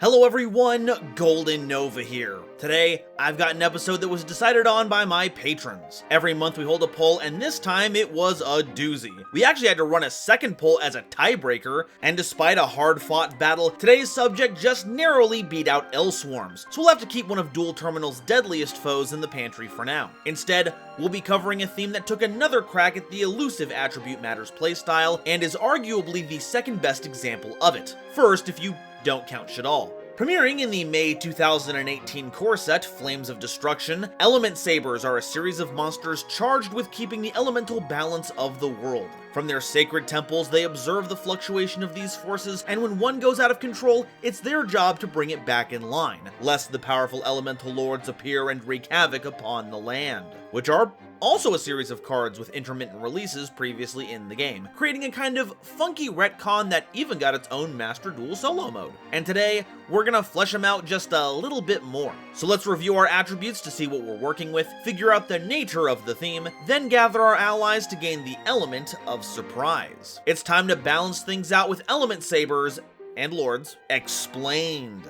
Hello everyone, GoldenNova here. Today, I've got an episode that was decided on by my patrons. Every month we hold a poll, and this time it was a doozy. We actually had to run a second poll as a tiebreaker, and despite a hard-fought battle, today's subject just narrowly beat out L-Swarms, so we'll have to keep one of Duel Terminal's deadliest foes in the pantry for now. Instead, we'll be covering a theme that took another crack at the elusive Attribute Matters playstyle, and is arguably the second best example of it. First, if you don't count Shadal. Premiering in the May 2018 core set, Flames of Destruction, Elementsabers are a series of monsters charged with keeping the elemental balance of the world. From their sacred temples, they observe the fluctuation of these forces, and when one goes out of control, it's their job to bring it back in line, lest the powerful elemental lords appear and wreak havoc upon the land, which are also a series of cards with intermittent releases previously in the game, creating a kind of funky retcon that even got its own Master Duel solo mode. And today, we're gonna flesh them out just a little bit more. So let's review our attributes to see what we're working with, figure out the nature of the theme, then gather our allies to gain the element of surprise. It's time to balance things out with Elementsabers and Lords explained.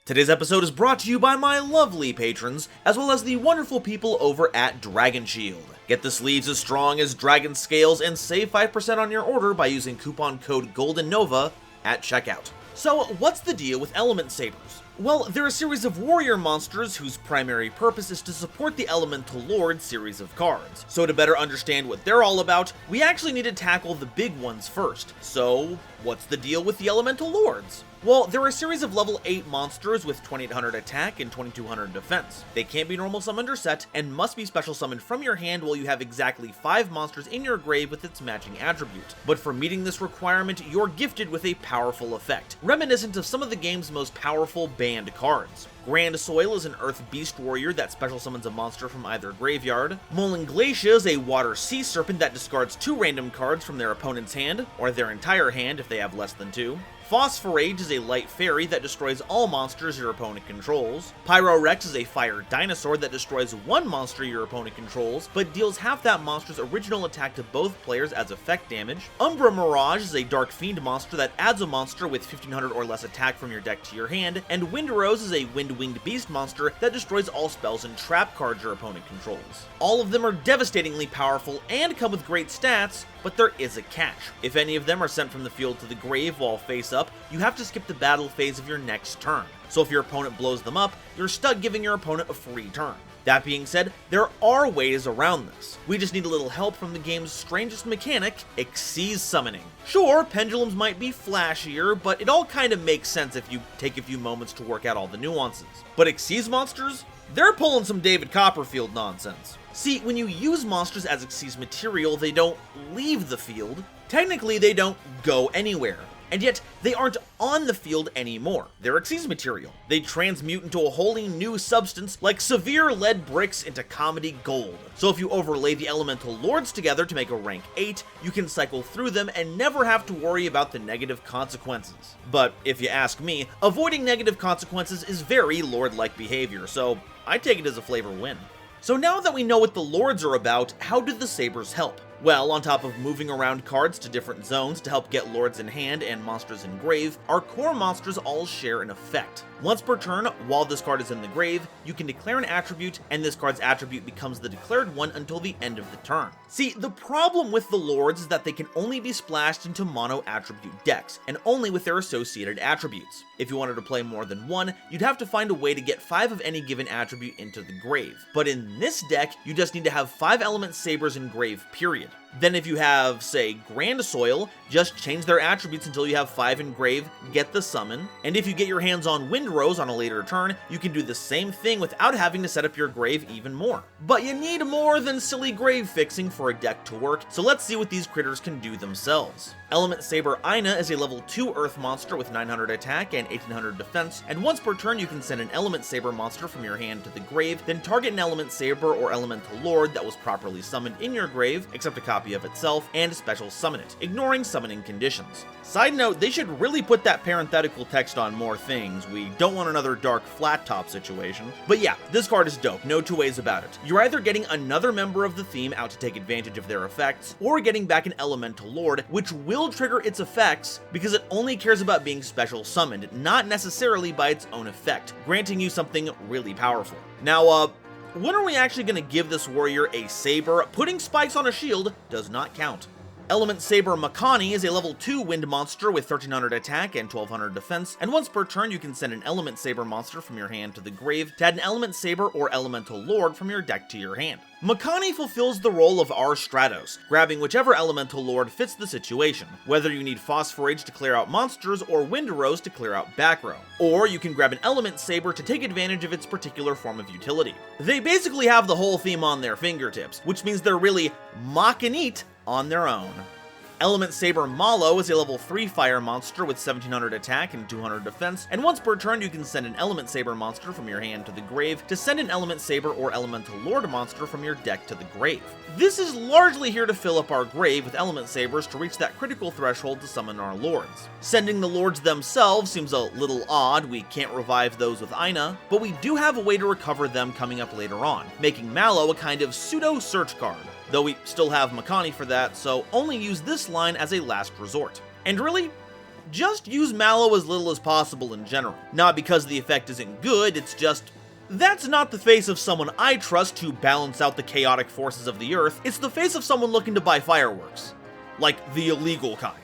Today's episode is brought to you by my lovely patrons, as well as the wonderful people over at Dragon Shield. Get the sleeves as strong as dragon scales and save 5% on your order by using coupon code GoldenNova at checkout. So what's the deal with Elementsabers? Well, they're a series of warrior monsters whose primary purpose is to support the Elemental Lord series of cards. So to better understand what they're all about, we actually need to tackle the big ones first. So what's the deal with the Elemental Lords? Well, they're a series of level 8 monsters with 2800 attack and 2200 defense. They can't be normal summoned or set, and must be special summoned from your hand while you have exactly 5 monsters in your grave with its matching attribute. But for meeting this requirement, you're gifted with a powerful effect, reminiscent of some of the game's most powerful banned cards. Grand Soil is an Earth Beast Warrior that special summons a monster from either graveyard. Molten Glacia is a Water Sea Serpent that discards 2 random cards from their opponent's hand, or their entire hand if they have less than 2. Phosphorage is a light fairy that destroys all monsters your opponent controls. Pyrorex is a fire dinosaur that destroys 1 monster your opponent controls, but deals half that monster's original attack to both players as effect damage. Umbra Mirage is a dark fiend monster that adds a monster with 1500 or less attack from your deck to your hand, and Windrose is a wind-winged beast monster that destroys all spells and trap cards your opponent controls. All of them are devastatingly powerful and come with great stats, but there is a catch. If any of them are sent from the field to the grave while face up, you have to skip the battle phase of your next turn. So if your opponent blows them up, you're stuck giving your opponent a free turn. That being said, there are ways around this. We just need a little help from the game's strangest mechanic, Xyz summoning. Sure, pendulums might be flashier, but it all kind of makes sense if you take a few moments to work out all the nuances. But Xyz monsters? They're pulling some David Copperfield nonsense. See, when you use monsters as Xyz material, they don't leave the field. Technically, they don't go anywhere. And yet, they aren't on the field anymore. They're Xyz material. They transmute into a wholly new substance, like severe lead bricks into comedy gold. So if you overlay the Elemental Lords together to make a rank 8, you can cycle through them and never have to worry about the negative consequences. But if you ask me, avoiding negative consequences is very Lord-like behavior, so I take it as a flavor win. So now that we know what the Lords are about, how do the Sabers help? Well, on top of moving around cards to different zones to help get Lords in hand and monsters in grave, our core monsters all share an effect. Once per turn, while this card is in the grave, you can declare an attribute, and this card's attribute becomes the declared one until the end of the turn. See, the problem with the Lords is that they can only be splashed into mono attribute decks, and only with their associated attributes. If you wanted to play more than one, you'd have to find a way to get 5 of any given attribute into the grave. But in this deck, you just need to have 5 Elementsabers in grave, period. Then if you have, say, Grand Soil, just change their attributes until you have 5 in grave, get the summon, and if you get your hands on Windrose on a later turn, you can do the same thing without having to set up your grave even more. But you need more than silly grave fixing for a deck to work, so let's see what these critters can do themselves. Elementsaber Ina is a level 2 Earth monster with 900 attack and 1800 defense, and once per turn you can send an Elementsaber monster from your hand to the grave, then target an Elementsaber or Elemental Lord that was properly summoned in your grave, except a copy of itself, and special summon it, ignoring summoning conditions. Side note, they should really put that parenthetical text on more things. We don't want another dark flat top situation. But yeah, this card is dope, no two ways about it. You're either getting another member of the theme out to take advantage of their effects, or getting back an Elemental Lord, which will trigger its effects because it only cares about being special summoned, not necessarily by its own effect, granting you something really powerful. Now, when are we actually going to give this warrior a saber? Putting spikes on a shield does not count. Elementsaber Makani is a level 2 wind monster with 1300 attack and 1200 defense, and once per turn you can send an Elementsaber monster from your hand to the grave to add an Elementsaber or Elemental Lord from your deck to your hand. Makani fulfills the role of our Stratos, grabbing whichever Elemental Lord fits the situation, whether you need Phosphorage to clear out monsters or Wind Rose to clear out back row. Or you can grab an Elementsaber to take advantage of its particular form of utility. They basically have the whole theme on their fingertips, which means they're really Makanite on their own. Elementsaber Malo is a level 3 fire monster with 1700 attack and 200 defense, and once per turn you can send an Elementsaber monster from your hand to the grave to send an Elementsaber or Elemental Lord monster from your deck to the grave. This is largely here to fill up our grave with Elementsabers to reach that critical threshold to summon our lords. Sending the lords themselves seems a little odd, we can't revive those with Ina, but we do have a way to recover them coming up later on, making Malo a kind of pseudo-search card. Though we still have Makani for that, so only use this line as a last resort. And really, just use Malo as little as possible in general. Not because the effect isn't good, it's just, that's not the face of someone I trust to balance out the chaotic forces of the earth, it's the face of someone looking to buy fireworks. Like the illegal kind.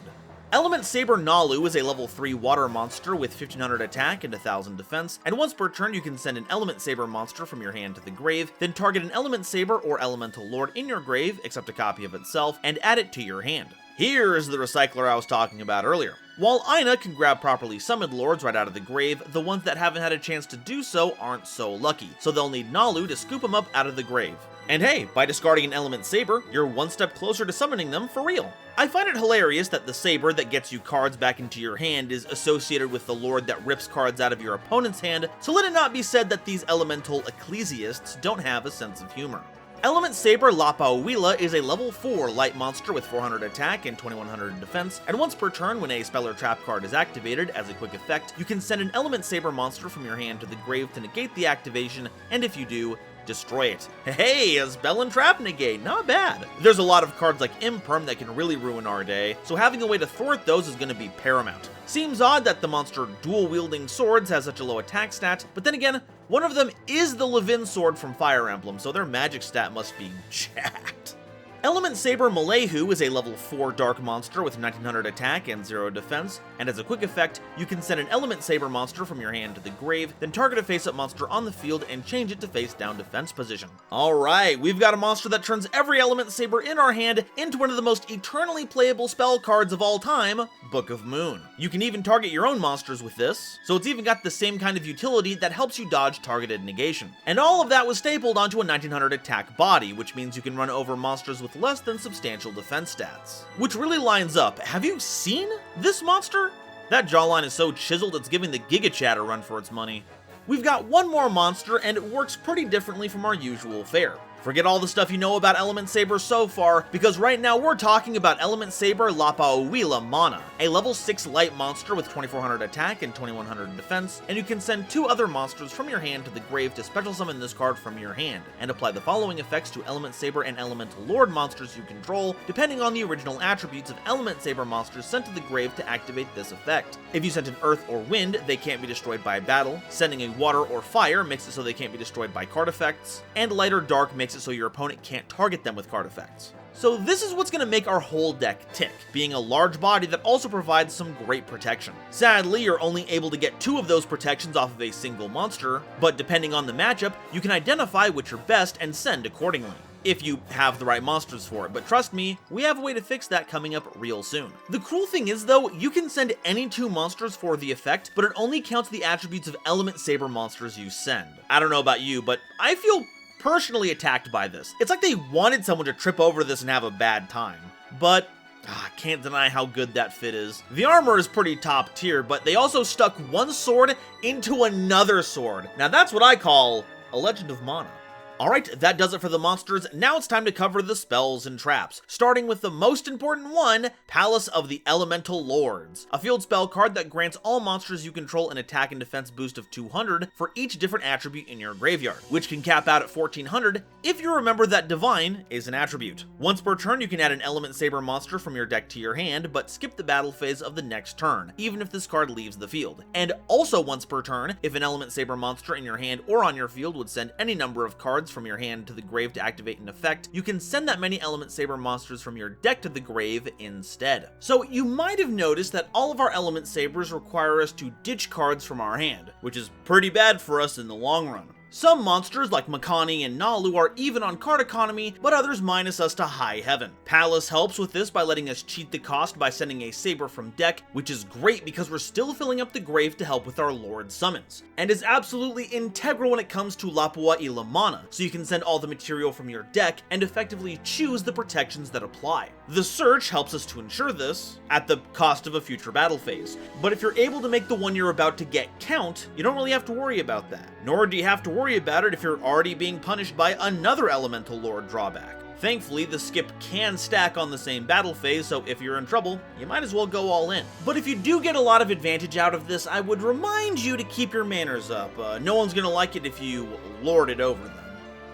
Elementsaber Nalu is a level 3 water monster with 1500 attack and 1000 defense, and once per turn you can send an Elementsaber monster from your hand to the grave, then target an Elementsaber or Elemental Lord in your grave, except a copy of itself, and add it to your hand. Here is the recycler I was talking about earlier. While Ina can grab properly summoned lords right out of the grave, the ones that haven't had a chance to do so aren't so lucky, so they'll need Nalu to scoop them up out of the grave. And hey, by discarding an Elementsaber, you're one step closer to summoning them for real. I find it hilarious that the saber that gets you cards back into your hand is associated with the lord that rips cards out of your opponent's hand, so let it not be said that these elemental ecclesiasts don't have a sense of humor. Elementsaber Lapauwila is a level 4 light monster with 400 attack and 2100 defense, and once per turn when a spell or trap card is activated as a quick effect, you can send an Elementsaber monster from your hand to the grave to negate the activation, and if you do, destroy it. Hey, a spell and trap negate, not bad. There's a lot of cards like Imperm that can really ruin our day, so having a way to thwart those is going to be paramount. Seems odd that the monster dual-wielding swords has such a low attack stat, but then again, one of them is the Levin sword from Fire Emblem, so their magic stat must be jacked. Elementsaber Malehu is a level 4 dark monster with 1900 attack and 0 defense, and as a quick effect, you can send an Elementsaber monster from your hand to the grave, then target a face-up monster on the field and change it to face-down defense position. Alright, we've got a monster that turns every Elementsaber in our hand into one of the most eternally playable spell cards of all time, Book of Moon. You can even target your own monsters with this, so it's even got the same kind of utility that helps you dodge targeted negation. And all of that was stapled onto a 1900 attack body, which means you can run over monsters with less than substantial defense stats. Which really lines up. Have you seen this monster? That jawline is so chiseled it's giving the Giga Chat a run for its money. We've got one more monster and it works pretty differently from our usual fare. Forget all the stuff you know about Elementsaber so far, because right now we're talking about Elementsaber Lapauwila Mana, a level 6 light monster with 2400 attack and 2100 defense, and you can send 2 other monsters from your hand to the grave to special summon this card from your hand, and apply the following effects to Elementsaber and Elemental Lord monsters you control, depending on the original attributes of Elementsaber monsters sent to the grave to activate this effect. If you sent an earth or wind, they can't be destroyed by battle, sending a water or fire makes it so they can't be destroyed by card effects, and light or dark makes it so your opponent can't target them with card effects. So this is what's going to make our whole deck tick, being a large body that also provides some great protection. Sadly, you're only able to get 2 of those protections off of a single monster, but depending on the matchup, you can identify which are best and send accordingly, if you have the right monsters for it, but trust me, we have a way to fix that coming up real soon. The cool thing is though, you can send any 2 monsters for the effect, but it only counts the attributes of Elementsaber monsters you send. I don't know about you, but I feel personally attacked by this. It's like they wanted someone to trip over this and have a bad time. But Can't deny how good that fit is. The armor is pretty top tier, but they also stuck one sword into another sword. Now that's what I call a Legend of Mana. Alright, that does it for the monsters. Now it's time to cover the spells and traps, starting with the most important one, Palace of the Elemental Lords, a field spell card that grants all monsters you control an attack and defense boost of 200 for each different attribute in your graveyard, which can cap out at 1400 if you remember that Divine is an attribute. Once per turn, you can add an Elementsaber monster from your deck to your hand, but skip the battle phase of the next turn, even if this card leaves the field. And also once per turn, if an Elementsaber monster in your hand or on your field would send any number of cards from your hand to the grave to activate an effect, you can send that many Elementsaber monsters from your deck to the grave instead. So you might have noticed that all of our Elementsabers require us to ditch cards from our hand, which is pretty bad for us in the long run. Some monsters like Makani and Nalu are even on card economy, but others minus us to high heaven. Palace helps with this by letting us cheat the cost by sending a saber from deck, which is great because we're still filling up the grave to help with our Lord summons, and is absolutely integral when it comes to Lapua Ilamana, so you can send all the material from your deck and effectively choose the protections that apply. The search helps us to ensure this, at the cost of a future battle phase, but if you're able to make the one you're about to get count, you don't really have to worry about that, nor do you have to worry about it if you're already being punished by another Elemental Lord drawback. Thankfully, the skip can stack on the same battle phase, so if you're in trouble, you might as well go all in. But if you do get a lot of advantage out of this, I would remind you to keep your manners up. No one's gonna like it if you lord it over them.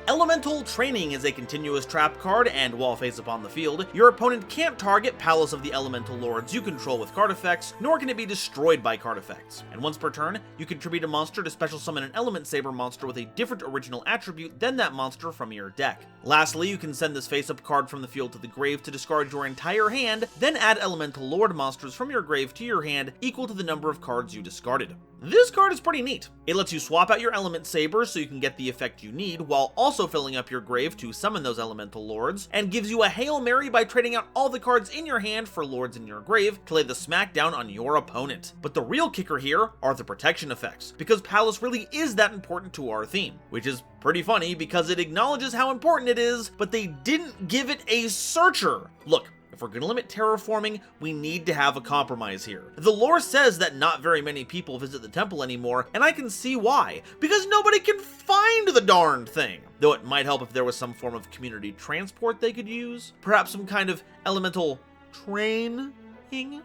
Elemental Training is a continuous trap card, and while face up on the field, your opponent can't target Palace of the Elemental Lords you control with card effects, nor can it be destroyed by card effects. And once per turn, you contribute a monster to special summon an Elementsaber monster with a different original attribute than that monster from your deck. Lastly, you can send this face-up card from the field to the grave to discard your entire hand, then add Elemental Lord monsters from your grave to your hand equal to the number of cards you discarded. This card is pretty neat. It lets you swap out your Elementsabers so you can get the effect you need, while also filling up your grave to summon those Elemental Lords, and gives you a Hail Mary by trading out all the cards in your hand for Lords in your grave to lay the smack down on your opponent. But the real kicker here are the protection effects, because Palace really is that important to our theme, which is pretty funny because it acknowledges how important it is, but they didn't give it a searcher. Look, if we're gonna limit terraforming, we need to have a compromise here. The lore says that not very many people visit the temple anymore, and I can see why, because nobody can find the darned thing. Though it might help if there was some form of community transport they could use, perhaps some kind of elemental training.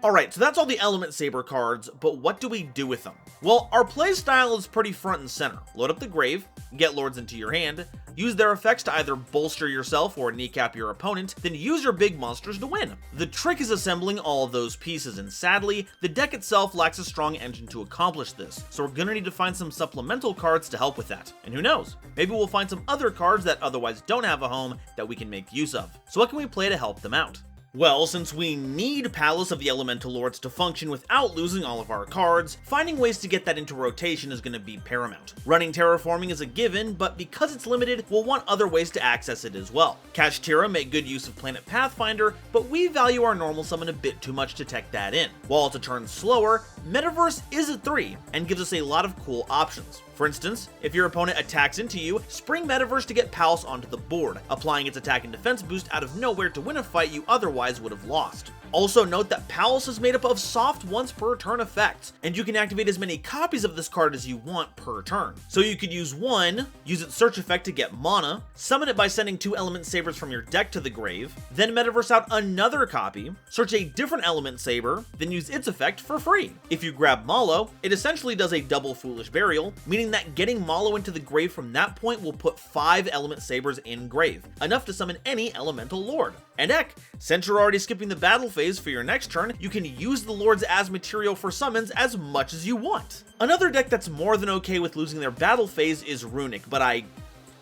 Alright, so that's all the Elementsaber cards, but what do we do with them? Well, our playstyle is pretty front and center. Load up the grave, get lords into your hand, use their effects to either bolster yourself or kneecap your opponent, then use your big monsters to win. The trick is assembling all of those pieces, and sadly, the deck itself lacks a strong engine to accomplish this, so we're gonna need to find some supplemental cards to help with that. And who knows, maybe we'll find some other cards that otherwise don't have a home that we can make use of. So what can we play to help them out? Well, since we need Palace of the Elemental Lords to function without losing all of our cards, finding ways to get that into rotation is going to be paramount. Running Terraforming is a given, but because it's limited, we'll want other ways to access it as well. Kashtira make good use of Planet Pathfinder, but we value our normal summon a bit too much to tech that in. While it's a turn slower, Metaverse is a 3, and gives us a lot of cool options. For instance, if your opponent attacks into you, spring Metaverse to get Palace onto the board, applying its attack and defense boost out of nowhere to win a fight you otherwise would have lost. Also note that Palace is made up of soft once per turn effects, and you can activate as many copies of this card as you want per turn. So you could use one, use its search effect to get mana, summon it by sending 2 Elementsabers from your deck to the grave, then Metaverse out another copy, search a different Elementsaber, then use its effect for free. If you grab Malo, it essentially does a double Foolish Burial, meaning that getting Malo into the grave from that point will put 5 Elementsabers in grave, enough to summon any Elemental Lord. And heck, since you're already skipping the battle phase for your next turn, you can use the lords as material for summons as much as you want. Another deck that's more than okay with losing their battle phase is Runic, but I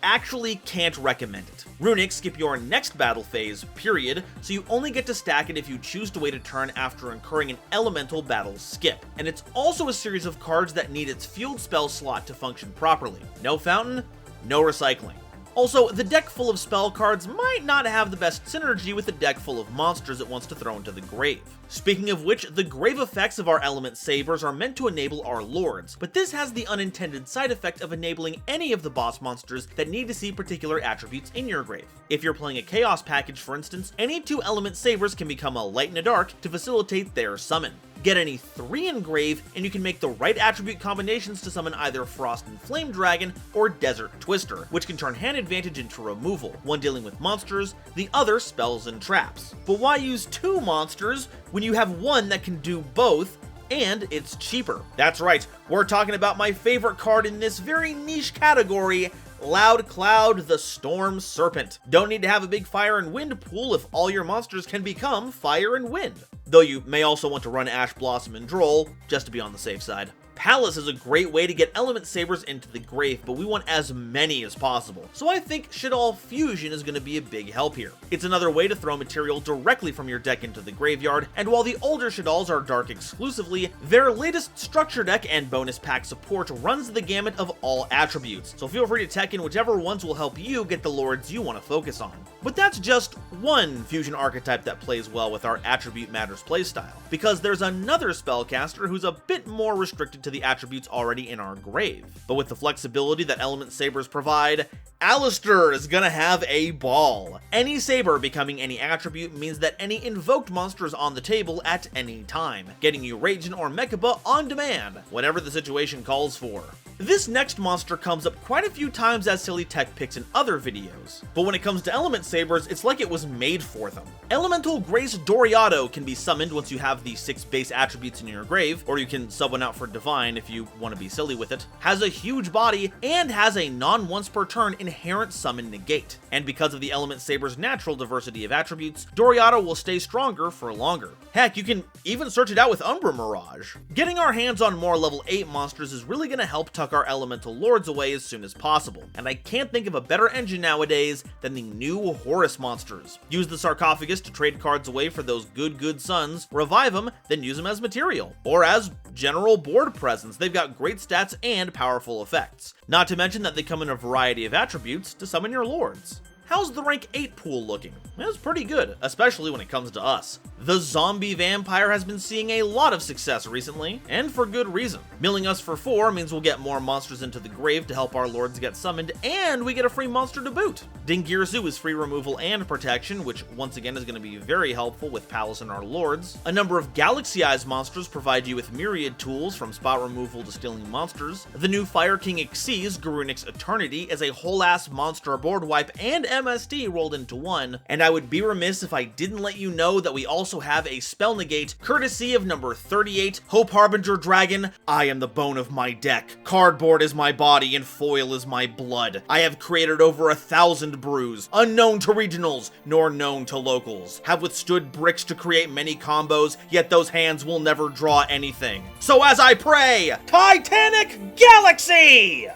actually can't recommend it. Runic skip your next battle phase, period, so you only get to stack it if you choose to wait a turn after incurring an elemental battle skip. And it's also a series of cards that need its field spell slot to function properly. No fountain, no recycling. Also, the deck full of spell cards might not have the best synergy with the deck full of monsters it wants to throw into the grave. Speaking of which, the grave effects of our Elementsabers are meant to enable our lords, but this has the unintended side effect of enabling any of the boss monsters that need to see particular attributes in your grave. If you're playing a Chaos package, for instance, any 2 Elementsabers can become a Light and a Dark to facilitate their summon. Get any 3 in grave, and you can make the right attribute combinations to summon either Frost and Flame Dragon or Desert Twister, which can turn hand advantage into removal, one dealing with monsters, the other spells and traps. But why use 2 monsters when you have one that can do both, and it's cheaper? That's right, we're talking about my favorite card in this very niche category, Loud Cloud, the Storm Serpent. Don't need to have a big fire and wind pool if all your monsters can become fire and wind. Though you may also want to run Ash Blossom and Droll, just to be on the safe side. Palace is a great way to get Elementsabers into the grave, but we want as many as possible. So I think Shaddoll Fusion is going to be a big help here. It's another way to throw material directly from your deck into the graveyard, and while the older Shaddolls are dark exclusively, their latest structure deck and bonus pack support runs the gamut of all attributes, so feel free to tech in whichever ones will help you get the lords you want to focus on. But that's just one fusion archetype that plays well with our Attribute Matters playstyle, because there's another spellcaster who's a bit more restricted to the attributes already in our grave. But with the flexibility that Elementsabers provide, Alistair is gonna have a ball. Any saber becoming any attribute means that any invoked monster is on the table at any time, getting you Ragin or Mechaba on demand, whenever the situation calls for. This next monster comes up quite a few times as silly tech picks in other videos, but when it comes to Elementsabers, it's like it was made for them. Elemental Grace Doriado can be summoned once you have the 6 base attributes in your grave, or you can sub one out for Divine if you want to be silly with it, has a huge body, and has a non-once per turn inherent summon negate. And because of the Elementsaber's natural diversity of attributes, Doriado will stay stronger for longer. Heck, you can even search it out with Umbra Mirage. Getting our hands on more level 8 monsters is really going to help tuck our elemental lords away as soon as possible, and I can't think of a better engine nowadays than the new Horus monsters. Use the Sarcophagus to trade cards away for those good sons, revive them, then use them as material, or as general board presence. They've got great stats and powerful effects. Not to mention that they come in a variety of attributes to summon your lords. How's the rank 8 pool looking? It's pretty good, especially when it comes to us. The Zombie Vampire has been seeing a lot of success recently, and for good reason. Milling us for 4 means we'll get more monsters into the grave to help our lords get summoned, and we get a free monster to boot. Dingirsu is free removal and protection, which once again is going to be very helpful with Palace and our lords. A number of Galaxy Eyes monsters provide you with myriad tools, from spot removal to stealing monsters. The new Fire King Xyz, Garunix Eternity, is a whole-ass monster board wipe and MST rolled into one, and I would be remiss if I didn't let you know that we also have a spell negate courtesy of number 38, Hope Harbinger Dragon. I am the bone of my deck. Cardboard is my body and foil is my blood. I have created over 1,000 brews, unknown to regionals nor known to locals. Have withstood bricks to create many combos, yet those hands will never draw anything. So as I pray, Titanic Galaxy!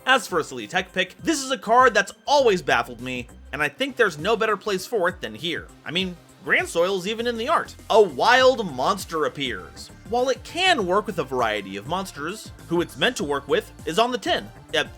As for a silly tech pick, this is a card that's always baffled me, and I think there's no better place for it than here. I mean, Grand Soil's even in the art. A wild monster appears. While it can work with a variety of monsters, who it's meant to work with is on the tin.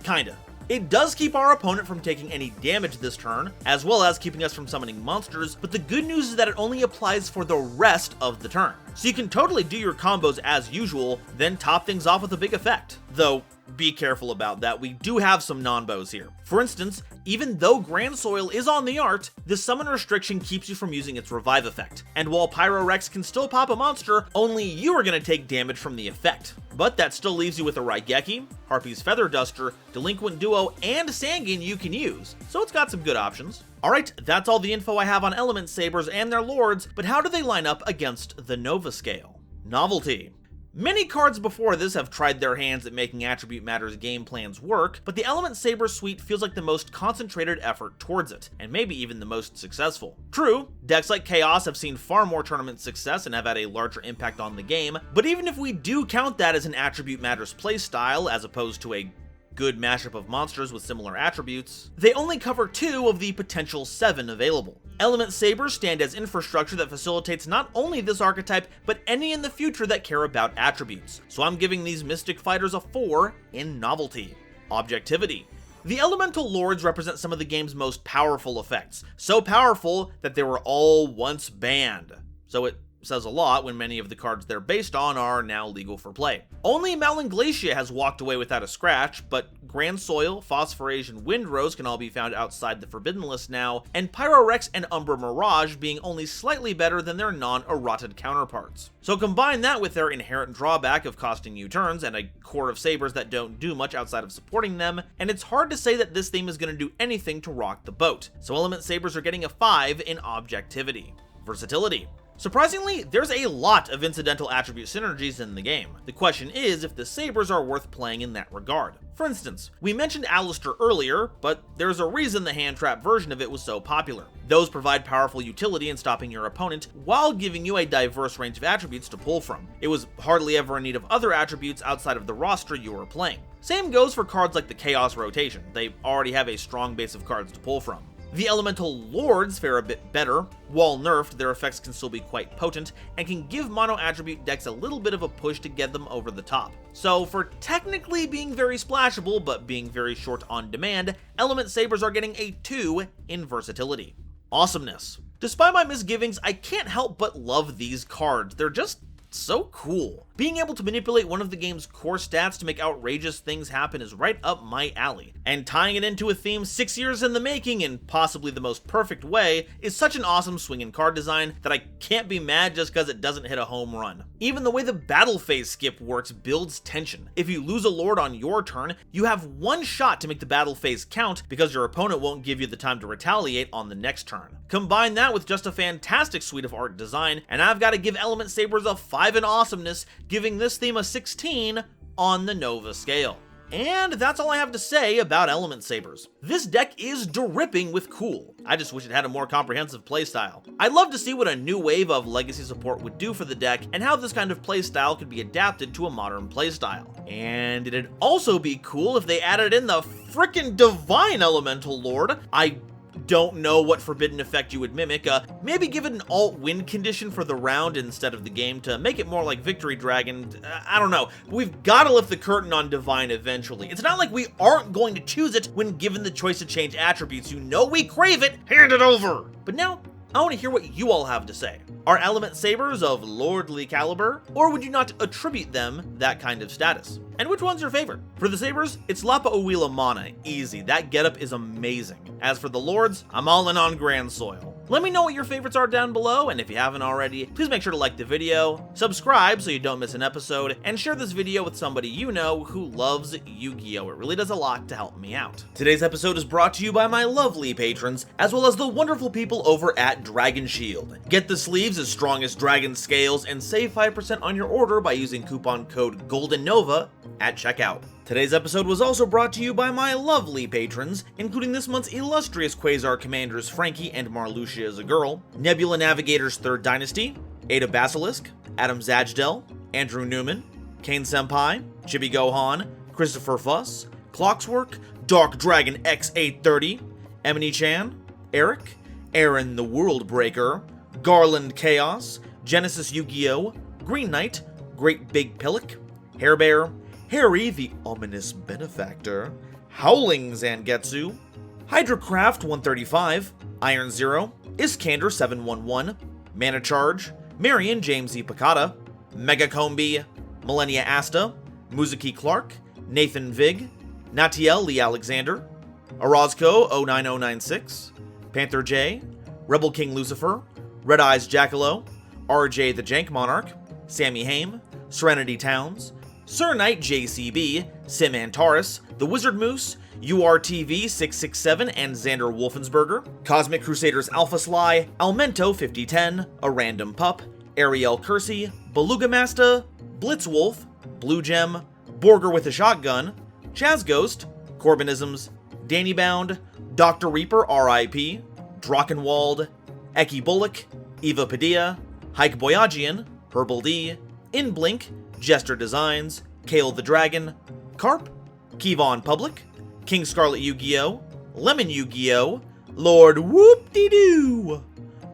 Kinda. It does keep our opponent from taking any damage this turn, as well as keeping us from summoning monsters, but the good news is that it only applies for the rest of the turn. So you can totally do your combos as usual, then top things off with a big effect. Though, be careful about that, we do have some non-bows here. For instance, even though Grand Soil is on the art, the summon restriction keeps you from using its revive effect. And while Pyrorex can still pop a monster, only you are going to take damage from the effect. But that still leaves you with a Raigeki, Harpy's Feather Duster, Delinquent Duo, and Sangin you can use, so it's got some good options. Alright, that's all the info I have on Elementsabers and their lords, but how do they line up against the Nova scale? Novelty. Many cards before this have tried their hands at making Attribute Matters game plans work, but the Elementsaber suite feels like the most concentrated effort towards it, and maybe even the most successful. True, decks like Chaos have seen far more tournament success and have had a larger impact on the game, but even if we do count that as an Attribute Matters playstyle, as opposed to a good mashup of monsters with similar attributes, they only cover 2 of the potential 7 available. Elementsabers stand as infrastructure that facilitates not only this archetype, but any in the future that care about attributes. So I'm giving these Mystic Fighters a 4 in novelty. Objectivity. The Elemental Lords represent some of the game's most powerful effects, so powerful that they were all once banned. So it says a lot when many of the cards they're based on are now legal for play. Only Malinglacia has walked away without a scratch, but Grand Soil, Phosphorage, and Windrose can all be found outside the Forbidden List now, and Pyrorex and Umbra Mirage being only slightly better than their non-erratted counterparts. So combine that with their inherent drawback of costing you turns and a core of sabers that don't do much outside of supporting them, and it's hard to say that this theme is going to do anything to rock the boat. So Elementsabers are getting a 5 in objectivity. Versatility. Surprisingly, there's a lot of incidental attribute synergies in the game. The question is if the sabers are worth playing in that regard. For instance, we mentioned Alistair earlier, but there's a reason the hand trap version of it was so popular. Those provide powerful utility in stopping your opponent while giving you a diverse range of attributes to pull from. It was hardly ever in need of other attributes outside of the roster you were playing. Same goes for cards like the Chaos Rotation. They already have a strong base of cards to pull from. The Elemental Lords fare a bit better. While nerfed, their effects can still be quite potent, and can give mono-attribute decks a little bit of a push to get them over the top. So for technically being very splashable, but being very short on demand, Elementsabers are getting a 2 in versatility. Awesomeness. Despite my misgivings, I can't help but love these cards. They're just so cool. Being able to manipulate one of the game's core stats to make outrageous things happen is right up my alley, and tying it into a theme 6 years in the making in possibly the most perfect way is such an awesome swinging card design that I can't be mad just because it doesn't hit a home run. Even the way the battle phase skip works builds tension. If you lose a lord on your turn, you have one shot to make the battle phase count because your opponent won't give you the time to retaliate on the next turn. Combine that with just a fantastic suite of art design, and I've got to give Elementsabers a 5 in awesomeness, giving this theme a 16 on the Nova scale. And that's all I have to say about Elementsabers. This deck is dripping with cool. I just wish it had a more comprehensive playstyle. I'd love to see what a new wave of legacy support would do for the deck and how this kind of playstyle could be adapted to a modern playstyle. And it'd also be cool if they added in the frickin' Divine Elemental Lord. I don't know what forbidden effect you would mimic. Maybe give it an alt win condition for the round instead of the game to make it more like Victory Dragon. I don't know. But we've got to lift the curtain on Divine eventually. It's not like we aren't going to choose it when given the choice to change attributes. You know we crave it. Hand it over. But now, I want to hear what you all have to say. Are Elementsabers of lordly caliber, or would you not attribute them that kind of status? And which one's your favorite? For the Sabers, it's Lapa Uwila Mana, easy, that getup is amazing. As for the Lords, I'm all in on Grand Soil. Let me know what your favorites are down below, and if you haven't already, please make sure to like the video, subscribe so you don't miss an episode, and share this video with somebody you know who loves Yu-Gi-Oh! It really does a lot to help me out. Today's episode is brought to you by my lovely patrons, as well as the wonderful people over at Dragon Shield. Get the sleeves as strong as dragon scales and save 5% on your order by using coupon code GoldenNova at checkout. Today's episode was also brought to you by my lovely patrons, including this month's illustrious Quasar Commanders Frankie and Marluxia is a Girl, Nebula Navigators 3rd Dynasty, Ada Basilisk, Adam Zajdel, Andrew Newman, Kane Senpai, Chibi Gohan, Christopher Fuss, Clockswork, Dark Dragon X830, Emony Chan, Eric, Aaron the World Breaker, Garland Chaos, Genesis Yu-Gi-Oh!, Green Knight, Great Big Pillock, Hairbear, Harry the Ominous Benefactor, Howling Zangetsu, Hydracraft 135, Iron Zero, Iskander 711, Mana Charge, Marion James E. Picata, Mega Combi, Millennia Asta, Muzuki Clark, Nathan Vig, Natiel Lee Alexander, Orozco 09096, Panther J, Rebel King Lucifer, Red Eyes Jackalow, RJ the Jank Monarch, Sammy Haim, Serenity Towns, Sir Knight JCB, Sim Antares, The Wizard Moose, URTV 667 and Xander Wolfensberger, Cosmic Crusaders Alpha Sly, Almento 5010, A Random Pup, Ariel Kersey, Beluga Masta, Blitzwolf, Blue Gem, Borger with a Shotgun, Chaz Ghost, Corbinisms, Danny Bound, Dr. Reaper RIP, Drachenwald, Eki Bullock, Eva Padilla, Hike Boyagian, Herbal D, Inblink, Jester Designs, Kale the Dragon, Carp, Kevon Public, King Scarlet Yu-Gi-Oh!, Lemon Yu-Gi-Oh!, Lord Whoop-De-Doo,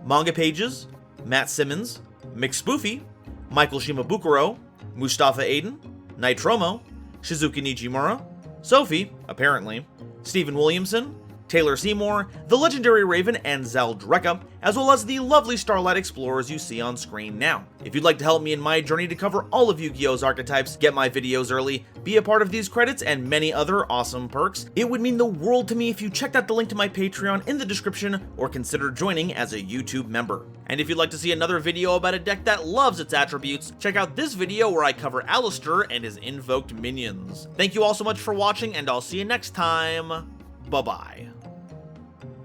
Manga Pages, Matt Simmons, Mick Spoofy, Michael Shimabukuro, Mustafa Aiden, Nitromo, Shizuka Nijimura, Sophie, apparently, Stephen Williamson, Taylor Seymour, the legendary Raven, and Zaldreka, as well as the lovely Starlight Explorers you see on screen now. If you'd like to help me in my journey to cover all of Yu-Gi-Oh's archetypes, get my videos early, be a part of these credits, and many other awesome perks, it would mean the world to me if you checked out the link to my Patreon in the description or consider joining as a YouTube member. And if you'd like to see another video about a deck that loves its attributes, check out this video where I cover Alistair and his invoked minions. Thank you all so much for watching, and I'll see you next time. Bye-bye.